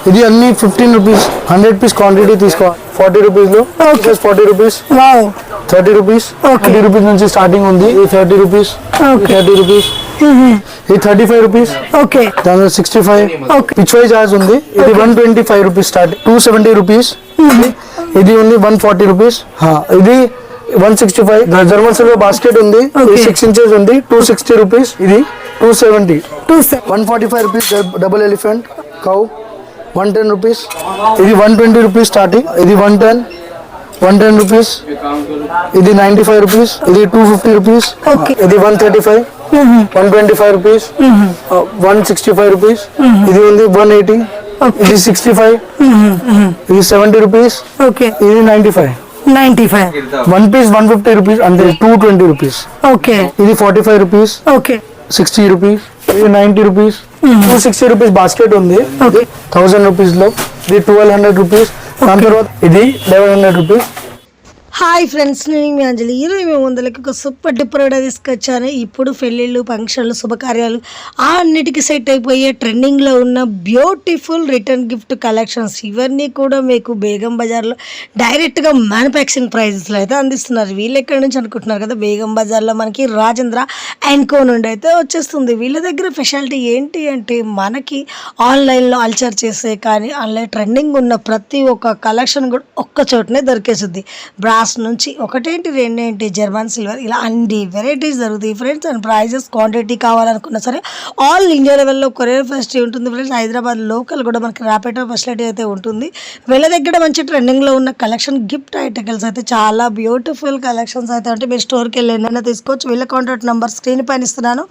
ఇది అన్ని 15 rupees 100 piece quantity తీసుకోవాలి 40 రూపీస్ లో 40 రూపీస్ 30 రూపీస్ 30 రూపీస్ నుంచి స్టార్టింగ్ ఉంది ఈ 30 రూపీస్ 30 రూపీస్ ఇది 35 రూపీస్ దాని 65 పిచ్ వై చార్జ్ ఉంది ఇది 125 రూపీస్ స్టార్ట్ 270 రూపీస్ ఇది ఉంది 140 రూపీస్ ఇది 165 జర్మన్ సిల్వర్ బాస్కెట్ ఉంది 6 ఇంచెస్ ఉంది 260 రూపీస్ ఇది 270 145 rupees double elephant cow 110 rupees ఇది 120 రూపీస్ స్టార్టింగ్ ఇది 110 రూపీస్ ఇది 95 రూపీస్ ఇది 250 రూపీస్ ఇది 135 125 రూపీస్ 165 రూపీస్ ఇది ఉంది 180 ఇది 65 ఇది 70 రూపీస్ ఇది 95 1 పీస్ 150 రూపీస్ అంటే 220 రూపీస్ ఇది 45 రూపీస్ 60 రూపీస్ ఇది 90 రూపీస్ 260 రూపీస్ బాస్కెట్ ఉంది 1000 రూపీస్ లో ఇది 1200 రూపీస్ దాని తర్వాత ఇది 1100 రూపీస్. హాయ్ ఫ్రెండ్స్, నేను మీ అంజలి. ఈరోజు మేము ముందలకి ఒక సూపర్ డిప్పర్ ఐడియా తీసుకొచ్చాను. ఇప్పుడు పెళ్ళిళ్ళు, ఫంక్షన్లు, శుభకార్యాలు అన్నిటికీ సెట్ అయిపోయే ట్రెండింగ్లో ఉన్న బ్యూటిఫుల్ రిటర్న్ గిఫ్ట్ కలెక్షన్స్ ఇవన్నీ కూడా మీకు బేగం బజార్లో డైరెక్ట్గా మ్యానుఫ్యాక్చరింగ్ ప్రైజెస్లో అయితే అందిస్తున్నారు. వీళ్ళు ఎక్కడి నుంచి అనుకుంటున్నారు కదా, బేగం బజార్లో మనకి రాజేంద్ర అండ్ కో నుండి అయితే వచ్చేస్తుంది. వీళ్ళ దగ్గర స్పెషాలిటీ ఏంటి అంటే మనకి ఆన్లైన్లో అల్చర్ చేసే కానీ ఆన్లైన్ ట్రెండింగ్ ఉన్న ప్రతి ఒక్క కలెక్షన్ కూడా ఒక్క చోటనే దొరికేస్తుంది. బ్రాస్ నుంచి ఒకటేంటి రెండేంటి జర్మన్ సిల్వర్ ఇలా అన్ని వెరైటీస్ దొరుకుతాయి ఫ్రెండ్స్. అండ్ ప్రైజెస్ క్వాంటిటీ కావాలనుకున్నా సరే ఆల్ ఇండియా లెవెల్లో కొరియర్ ఫెసిలిటీ ఉంటుంది ఫ్రెండ్స్. హైదరాబాద్ లోకల్ కూడా మనకి ర్యాపిడో ఫెసిలిటీ అయితే ఉంటుంది. వీళ్ళ దగ్గర మంచి ట్రెండింగ్లో ఉన్న కలెక్షన్ గిఫ్ట్ ఐటమ్స్ అయితే చాలా బ్యూటిఫుల్ కలెక్షన్స్ అయితే అంటే మీరు స్టోర్కి వెళ్ళి ఎన్నైనా తీసుకోవచ్చు. వీళ్ళ కాంటాక్ట్ నెంబర్ స్క్రీన్ పైన ఇస్తున్నాను,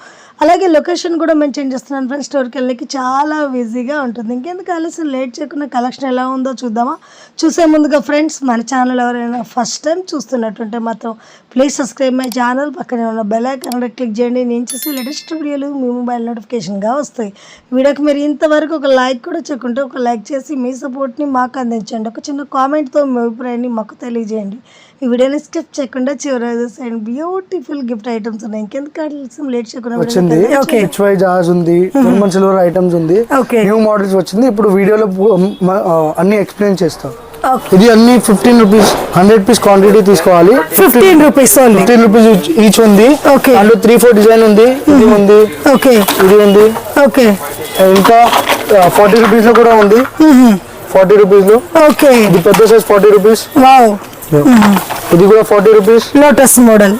అలాగే లొకేషన్ కూడా మెన్షన్ చేస్తున్నాను ఫ్రెండ్స్. స్టోర్కి వెళ్ళడానికి చాలా ఈజీగా ఉంటుంది. ఇంకెందుకు ఆలస్యం లేట్ చేయకుండా కలెక్షన్ ఎలా ఉందో చూద్దామా. చూసే ముందుగా ఫ్రెండ్స్, మన ఛానల్ ఎవరైనా ఫస్ట్ టైం చూస్తున్నట్టుంటే మాత్రం ప్లీజ్ సబ్స్క్రైబ్ మై ఛానల్, పక్కనే ఉన్న బెల్ ఐకాన్ క్లిక్ చేయండి. నేను చేసి లేటెస్ట్ వీడియోలు మీ మొబైల్ నోటిఫికేషన్గా వస్తాయి. వీడియోకి మీరు ఇంతవరకు ఒక లైక్ కూడా చెక్కుంటే ఒక లైక్ చేసి మీ సపోర్ట్ని మాకు అందించండి. ఒక చిన్న కామెంట్తో మీ అభిప్రాయాన్ని మాకు తెలియజేయండి. ఈ వీడియోని స్కిప్ చేయకుండా చివరి అండ్ బ్యూటిఫుల్ గిఫ్ట్ ఐటమ్స్ ఉన్నాయి. ఇంకెందుకు ఆలస్యం లేట్ చేయకుండా వచ్చింది. పిచ్ వై జార్జ్ ఉంది, జర్మన్ సిల్వర్ ఐటమ్స్ ఉంది, న్యూ మోడల్స్ వచ్చింది. ఇప్పుడు వీడియోలో అన్ని ఎక్స్ప్లెయిన్ చేస్తాం. ఇది అన్ని 15 రూపీస్ 100 పీస్ క్వాంటిటీ తీసుకోవాలి. 15 రూపీస్ ఈచ్ ఉంది. అందులో 3-4 డిజైన్ ఉంది. ఇది ఉంది, ఇది ఉంది, ఇంకా 40 రూపీస్ లో కూడా ఉంది. 40 రూపీస్ లో ఇది పెద్ద సైజ్ 40 రూపీస్. ఇది కూడా 40 rupees lotus model.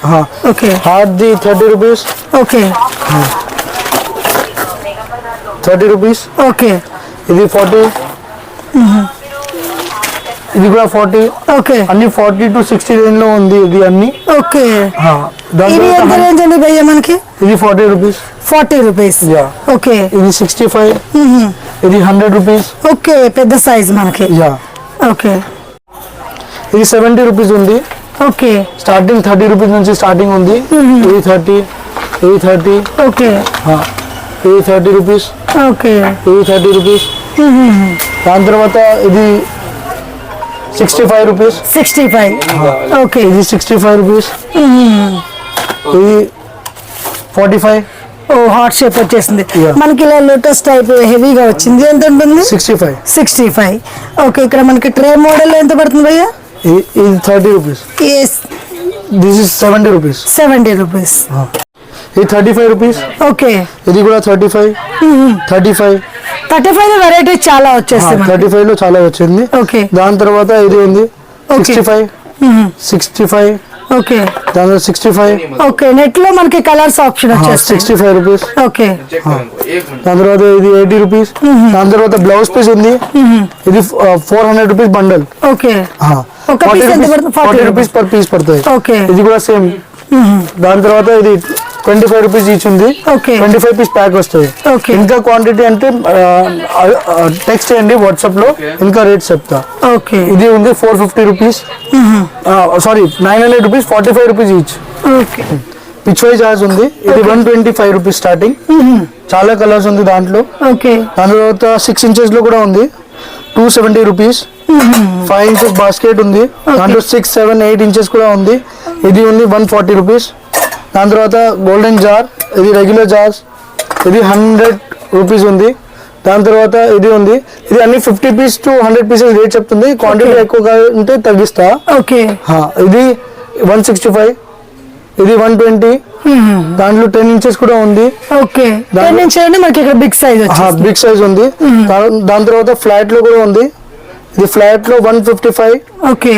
హార్ది 30 rupees 30 rupees. ఇది 40, ఇది కూడా 40. అన్ని 40 to 60 రేంజ్ లో ఉంది. ఇది అన్ని ఇది 40 రూపీస్ 40 రూపీస్. ఇది 65, ఇది 100 రూపీస్. పెద్ద సైజ్ మనకి. ఇది 70 రూపీస్ ఉంది. స్టార్టింగ్ 30 రూపీస్ నుంచి స్టార్టింగ్ ఉంది. ఇది 30, ఇది 30, ఇది 30 రూపీస్, ఇది 30 రూపీస్. దాని తర్వాత ఇది 65 రూపీస్. 65 ఇది 65 రూపీస్. ఇది 45. హార్ట్ షేప్ వచ్చేసింది మనకి. ఇలా లోటస్ టైప్ హెవీగా వచ్చింది. ఎంత ఉంటుంది? 65. ఇక్కడ మనకి ట్రే మోడల్ ఎంత పడుతుంది భయ్యా? ఇది 30 rupees. This is 70 rupees. 70 rupees. ఇది 35 రూపీస్. ఇది కూడా 35. 35 లో వెరైటీ చాలా వచ్చేస్తుంది. 35 లో చాలా వచ్చింది. దాని తర్వాత ఇది ఉంది 65. దాని 65. నెట్ లో మనకి కలర్స్ ఆప్షన్ వచ్చేస్తుంది. 65 రూపీస్. దాని తర్వాత ఇది 80 రూపీస్. దాని తర్వాత బ్లౌజ్ పీస్ ఉంది. ఇది 400 rupees bundle. 40 rupees per piece పడుతుంది. ఇది కూడా సేమ్. దాని తర్వాత ఇది 25 రూపీస్ ఈచ్ ఉంది. 25 పీస్ ప్యాక్ వస్తుంది. ఇంకా క్వాంటిటీ అంటే టెక్స్ట్ చేయండి వాట్సాప్ లో, ఇంకా రేట్ చెప్తా. ఇది ఉంది 450 rupees, sorry 900 rupees, 45 rupees each. పిచ్ వై చార్జ్ ఉంది. ఇది 125 రూపీస్ స్టార్టింగ్. చాలా కలర్స్ ఉంది దాంట్లో. దాని తర్వాత 6 ఇంచెస్ లో కూడా ఉంది. 270 రూపీస్. 5 ఇంచెస్ బాస్కెట్ ఉంది. దాంట్లో 6, 7, 8 ఇంచెస్ కూడా ఉంది. ఇది ఉంది 140 రూపీస్. దాని తర్వాత గోల్డెన్ జార్, ఇది రెగ్యులర్ జార్స్, ఇది 100 రూపీస్ ఉంది. దాని తర్వాత ఇది ఉంది, ఇది అన్ని 50 పీస్ టు 100 పీసెస్ రేట్ చెప్తుంది. క్వాంటిటీ ఎక్కువగా ఉంటే తగ్గిస్తా. ఓకే, ఇది 165, ఇది 120. దాంట్లో 10 ఇంచెస్ కూడా ఉంది. ఓకే, 10 ఇంచెస్ అంటే మనకి ఇక్కడ బిగ్ సైజ్ బిగ్ సైజ్ ఉంది. దాని తర్వాత ఫ్లాట్ లో కూడా ఉంది. ఇది ఫ్లాట్ లో 155. ఓకే,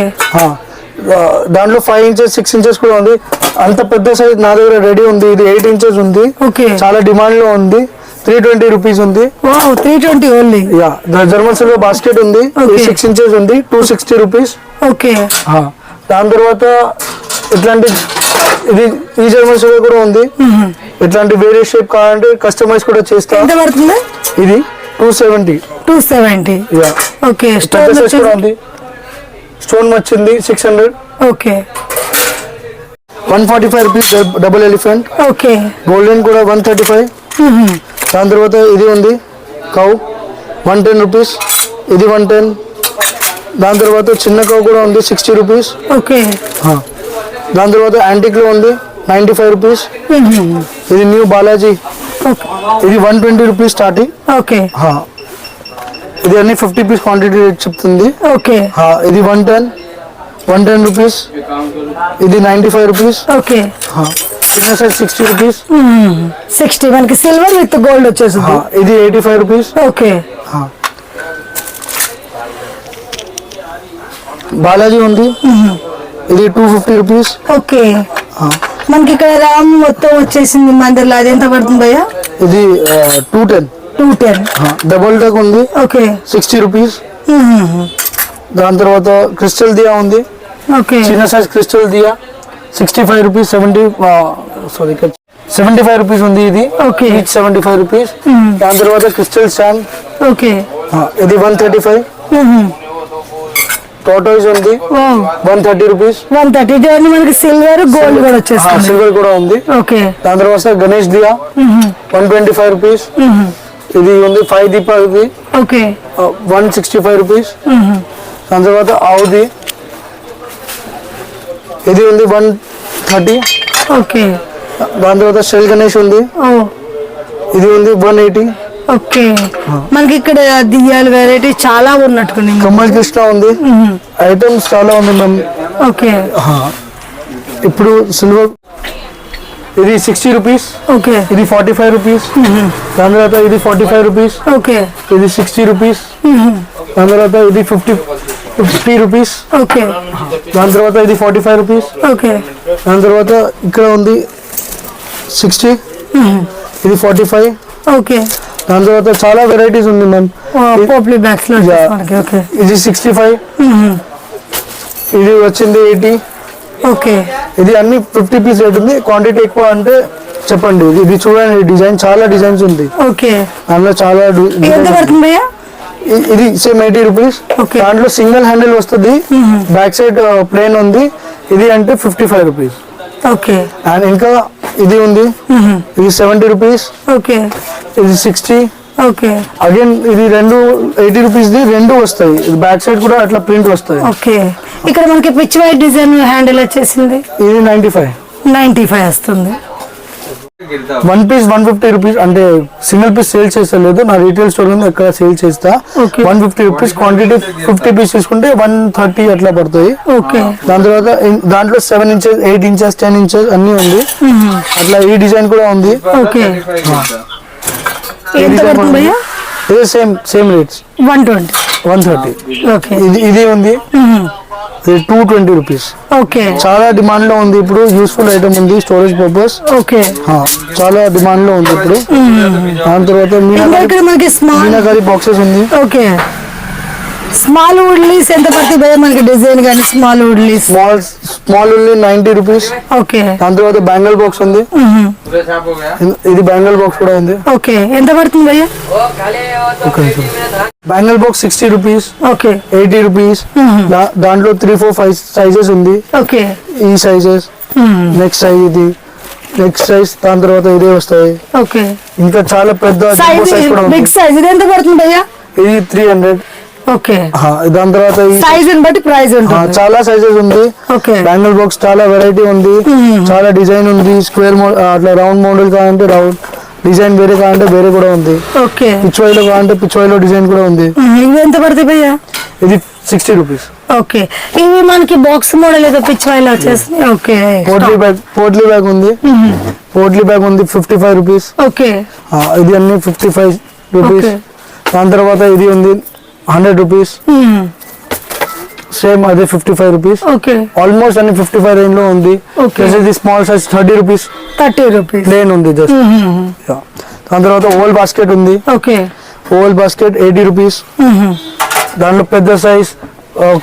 దాంట్లో 5 ఇంచెస్ 6 ఇంచెస్ కూడా ఉంది. అంత పెద్ద సైజ్ నా దగ్గర రెడీ ఉంది. ఇది 8 ఇంచెస్ ఉంది. ఓకే, చాలా డిమాండ్ లో ఉంది. 320 రూపీస్ ఉంది. 320 ఓన్లీ. జర్మన్ సిల్వర్ బాస్కెట్ ఉంది. 6 ఇంచెస్ ఉంది. 260 రూపీస్. ఓకే, దాని తర్వాత ఇట్లాంటి ఇది ఈ జర్మన్ సిల్వర్ కూడా ఉంది. ఇట్లాంటి వేరే షేప్ కావాలంటే కస్టమైజ్ కూడా చేస్తా. ఎంత పడుతుంది? ఇది 270. ఓకే, కూడా ఉంది. స్టోన్ వచ్చింది 600. Okay, 145 rupees double elephant. Okay, golden కూడా 135. దాని తర్వాత ఇది ఉంది కౌ 110 రూపీస్. ఇది 110. దాని తర్వాత చిన్న కౌ కూడా ఉంది 60 రూపీస్. ఓకే, దాని తర్వాత యాంటిక్ లో ఉంది 95 రూపీస్. ఇది న్యూ బాలాజీ, ఇది 120 రూపీస్ స్టార్టింగ్. ఓకే, ఇది అన్ని 50 పీస్ క్వాంటిటీ రేట్ చెప్తుంది. ఓకే, ఇది 110 రూపీస్. ఇది 95 రూపీస్. ఓకే, చిన్న సైజ్ 60 రూపీస్. 60 మనకి సిల్వర్ విత్ గోల్డ్ వచ్చేసింది. ఇది 85 రూపీస్. ఓకే, బాలాజీ ఉంది. ఇది 250 రూపీస్. ఓకే, మనకి ఇక్కడ రామ్ మొత్తం వచ్చేసింది మందిర్లో. అది ఎంత పడుతుంది భయ్యా? ఇది 210. డబుల్ డక్ ఉంది. Okay, 60 rupees. దాని తర్వాత క్రిస్టల్ దియా ఉంది. ఓకే, చిన్న సైజ్ క్రిస్టల్ దియా 65 రూపీస్. 75 రూపీస్ ఉంది. ఇది ఓకే, 75 రూపీస్. దాని తర్వాత క్రిస్టల్ శాండ్. ఓకే, ఇది 135. టోటోస్ ఉంది 130 రూపీస్. 130. ఇది మనకి సిల్వర్ గోల్డ్ కూడా వచ్చేస్తుంది. సిల్వర్ కూడా ఉంది. ఓకే, దాని తర్వాత గణేష్ దియా 125 రూపీస్. ఇది ఉంది 5 దీపా. ఇది ఓకే, 165 రూపీస్. దాని తర్వాత ఆవుది ఇది ఉంది 130. ఓకే, దాని తర్వాత షెల్ గణేష్ ఉంది. ఇది ఉంది 180. ఓకే, మనకి ఇక్కడ దియ్యాలు వెరైటీ చాలా ఉన్నట్టుకుని. కమ్మల్ కృష్ణ ఉంది. ఐటమ్స్ చాలా ఉంది మ్యామ్. ఓకే, ఇప్పుడు సిల్వర్ ఇది 60 రూపీస్. ఓకే, ఇది 45 రూపీస్. దాని తర్వాత ఇది 45 రూపీస్. ఓకే, ఇది 60 రూపీస్. దాని తర్వాత ఇది 50 రూపీస్. ఓకే, దాని తర్వాత ఇది 45 రూపీస్. ఓకే, దాని తర్వాత ఇక్కడ ఉంది 60. ఇది 45. ఓకే, దాని తర్వాత చాలా వెరైటీస్ ఉంది మ్యామ్. పోప్లీ బ్యాగ్స్ లో ఓకే, ఇది 65. ఇది వచ్చింది 80. ఓకే, ఇది అన్ని 50 పీస్ రేట్ ఉంది. క్వాంటిటీ ఎక్కువ అంటే చెప్పండి. ఇది చూడండి, డిజైన్ చాలా డిజైన్స్ ఉంది. ఓకే, అందులో చాలా ఎంత పడుతుంది భయ్యా? ఇది సేమ్ 80 రూపీస్. దాంట్లో సింగిల్ హ్యాండిల్ వస్తుంది. బ్యాక్ సైడ్ ప్లేన్ ఉంది. ఇది అంటే 55 రూపీస్. ఓకే, అండ్ ఇంకా ఇది ఉంది. ఇది 70 రూపీస్. ఓకే, ఇది 60. ఓకే, అగైన్ ఇది 80 రూపీస్. రెండు వస్తాయి. బ్యాక్ సైడ్ కూడా అట్లా ప్రింట్ వస్తాయి. ఓకే, ఇక్కడ మనకి పిచ్ వైట్ డిజైన్ హ్యాండిల్ వచ్చేసింది. ఇది 95 వస్తుంది. 1 పీస్ 150 రూపీస్. అంటే సింగిల్ పీస్ సేల్ చేస్తలేదు. నా రీటైల్ స్టోర్ ఉంది, అక్కడ సేల్ చేస్తా. 150 రూపీస్. క్వాంటిటీ 50 పీస్ తీసుకుంటే 130 అట్లా పడుతుంది. ఓకే, దాని తర్వాత దాంట్లో 7 ఇంచెస్ 8 ఇంచెస్ 10 ఇంచెస్ అన్ని ఉంది. అట్లా ఈ డిజైన్ కూడా ఉంది. ఓకే, ఎంత పడుతుంది భయ్యా? ఇది సేమ్ రేట్స్ 120. 130. ఓకే, ఇది ఉంది. ఇది 220 రూపీస్. ఓకే, చాలా డిమాండ్ లో ఉంది ఇప్పుడు. యూస్ఫుల్ ఐటమ్ ఉంది, స్టోరేజ్ పర్పస్. ఓకే, చాలా డిమాండ్ లో ఉంది ఇప్పుడు. దాని తర్వాత మీనాకారి బాక్సెస్ ఉంది. ఓకే, స్మాల్ వుడ్లీస్ ఎంత పడుతుంది భయ్యా మనకి డిజైన్ కానీ? స్మాల్ వుడ్లీస్ స్మాల్ ఉంది 90 రూపీస్. ఓకే, దాని తర్వాత బ్యాంగిల్ బాక్స్ ఉంది. ఇది బ్యాంగిల్ బాక్స్ కూడా ఉంది. ఓకే, ఎంత పడుతుంది భయ్యా? Bangle box 60 rupees. Okay, 80 rupees. దాంట్లో 3-4-5 సైజెస్ ఉంది. ఓకే, ఈ సైజెస్. నెక్స్ట్ సైజ్ ఇది. Next size. దాని తర్వాత ఇదే వస్తాయి. ఓకే, ఇంకా చాలా పెద్ద బిగ్ సైజ్. ఇది ఎంత పడుతుంది భయ్యా? ఇది 300. ఓకే, దాని తర్వాత సైజ్ బట్టి ప్రైస్ ఉంటుంది. చాలా సైజెస్ ఉంది. ఓకే, బ్యాంగిల్ బాక్స్ చాలా వెరైటీ ఉంది. చాలా డిజైన్ ఉంది. స్క్వేర్ అట్లా రౌండ్ మోడల్ కావాలంటే రౌండ్, డిజైన్ వేరే కావాలంటే వేరే కూడా ఉంది. ఓకే. పిచ్వాయిలో కావాలంటే పిచ్వాయిలో డిజైన్ కూడా ఉంది. ఇవి ఎంత పడతాయి భయ్యా? ఇది 60 రూపీస్. ఓకే. ఇవి మనకి బాక్స్ మోడల్ ఏదో పిచ్వాయిలో వచ్చేసి. ఓకే. పోట్లీ బ్యాగ్ ఉంది. పోట్లీ బ్యాగ్ ఉంది 55 రూపీస్. ఓకే. ఇది అన్ని 55 రూపీస్. దాని తర్వాత ఇది ఉంది 100 రూపీస్. సేమ్ అదే 55 రూపీస్. ఓకే. ఆల్మోస్ట్ అన్ని 55 రేంజ్ లో ఉంది. ఇది small size 30 rupees. 30 rupees plain ఉంది జస్ట్. దాని తర్వాత ఓవల్ బాస్కెట్ ఉంది. ఓకే. Oval basket 80 rupees. దాంట్లో పెద్ద సైజ్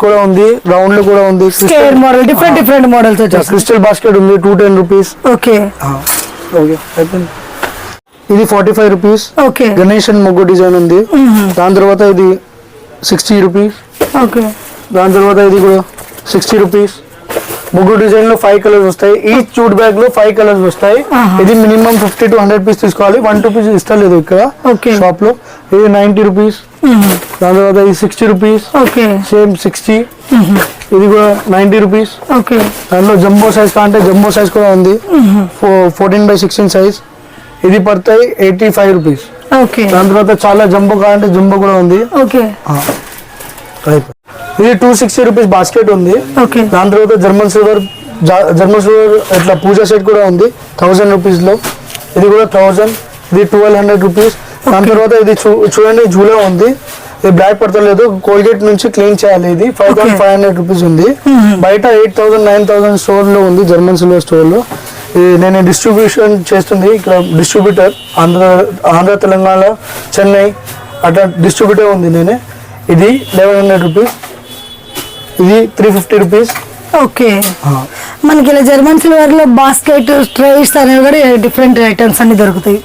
కూడా ఉంది, రౌండ్ లో కూడా ఉంది. స్క్వేర్ మోడల్ డిఫరెంట్ మోడల్స్ వచ్చేసి. క్రిస్టల్ బాస్కెట్ ఉంది 210 రూపీస్. ఓకే. ఇది 45 రూపీస్. ఓకే. గణేషన్ మొగ్గు డిజైన్ ఉంది. దాని తర్వాత ఇది 60 రూపీస్. ఓకే. దాని తర్వాత ఇది కూడా 60 రూపీస్. ముగ్గు డిజైన్ లో 5 కలర్స్ వస్తాయి. ఈ జూట్ బ్యాగ్ లో 5 కలర్స్ వస్తాయి. ఇది మినిమం 50 to 100 పీస్ తీసుకోవాలి. 1 రూపీస్ ఇస్తలేదు ఇక్కడ షాప్ లో. ఇది 90 రూపీస్. దాని తర్వాత ఇది 60 రూపీస్. సేమ్ 60. ఇది కూడా 90 రూపీస్. దాంట్లో జంబో సైజ్ కావాలంటే జంబో సైజ్ కూడా ఉంది. 14/16 సైజ్. ఇది పడతాయి 85 రూపీస్. దాని తర్వాత చాలా జంబో కావాలంటే జంబో కూడా ఉంది. ఇది 260 రూపీస్ బాస్కెట్ ఉంది. దాని తర్వాత జర్మన్ సిల్వర్ ఇట్లా పూజా సెట్ కూడా ఉంది 1000 రూపీస్ లో. ఇది కూడా 1000. ఇది 1200 రూపీస్. దాని తర్వాత ఇది చూడండి జూలా ఉంది. ఇది బ్లాక్ పడతలేదు, కోల్గేట్ నుంచి క్లీన్ చేయాలి. ఇది 5500 రూపీస్ ఉంది. బయట 8000 9000 స్టోర్ లో ఉంది, జర్మన్ సిల్వర్ స్టోర్ లో. నేను డిస్ట్రిబ్యూషన్ చేస్తుంది ఇక్కడ డిస్ట్రిబ్యూటర్ ఆంధ్ర తెలంగాణ చెన్నై అట్లా డిస్ట్రిబ్యూటర్ ఉంది నేనే. ఇది 1100 రూపీస్. ఇది 350 రూపీస్. ఓకే. మనకి ఇలా జర్మన్ సిల్వర్ లో బాస్కెట్ ట్రేస్ అనేవి కూడా డిఫరెంట్ ఐటమ్స్ అన్ని దొరుకుతాయి.